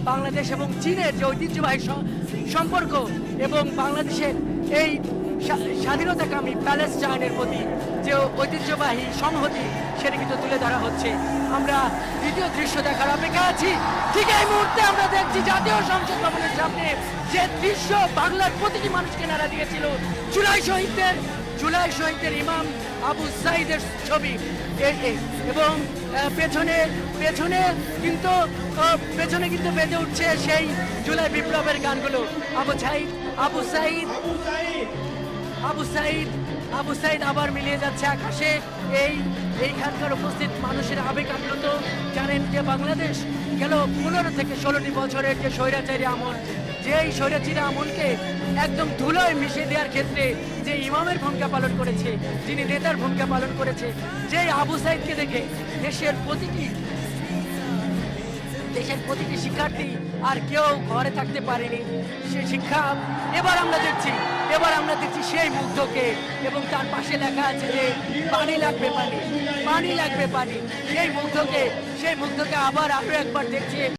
বাংলাদেশ এবং চীনের যে ঐতিহ্যবাহী সম্পর্ক এবং বাংলাদেশের এই স্বাধীনতাকামী প্যালেস্টাইনের প্রতি যে ঐতিহ্যবাহী সংহতি সেটা কিন্তু তুলে ধরা হচ্ছে। আমরা দ্বিতীয় দৃশ্য দেখার অপেক্ষা আছি। ঠিক এই মুহূর্তে আমরা দেখছি জাতীয় সংসদ ভবনের সামনে যে দৃশ্য বাংলার প্রতিটি মানুষকে নাড়া দিয়েছিল, জুলাই শহীদদের ইমাম আবু সাঈদের ছবি এবং পেছনে কিন্তু বেজে উঠছে সেই জুলাই বিপ্লবের গানগুলো। আবু সাঈদ আবার মিলিয়ে যাচ্ছে আকাশে। এইখানকার উপস্থিত মানুষের আবেগ আপ্লুত। জানেন যে বাংলাদেশ গেল 15 থেকে 16টি বছরের যে স্বৈরাচারী আমল, যেই স্বৈরাচারী আমলকে একদম ধুলোয় মিশিয়ে দেওয়ার ক্ষেত্রে যে ইমামের ভূমিকা পালন করেছে, যিনি নেতার ভূমিকা পালন করেছে, যে আবু সাঈদকে দেখে দেশের প্রতিটি শিক্ষার্থী আর কেউ ঘরে থাকতে পারেনি। সে শিক্ষা এবার আমরা দেখছি সেই মুগ্ধকে, এবং তার পাশে লেখা আছে যে পানি লাগবে পানি। সেই মুগ্ধকে আবার আরো একবার দেখছি।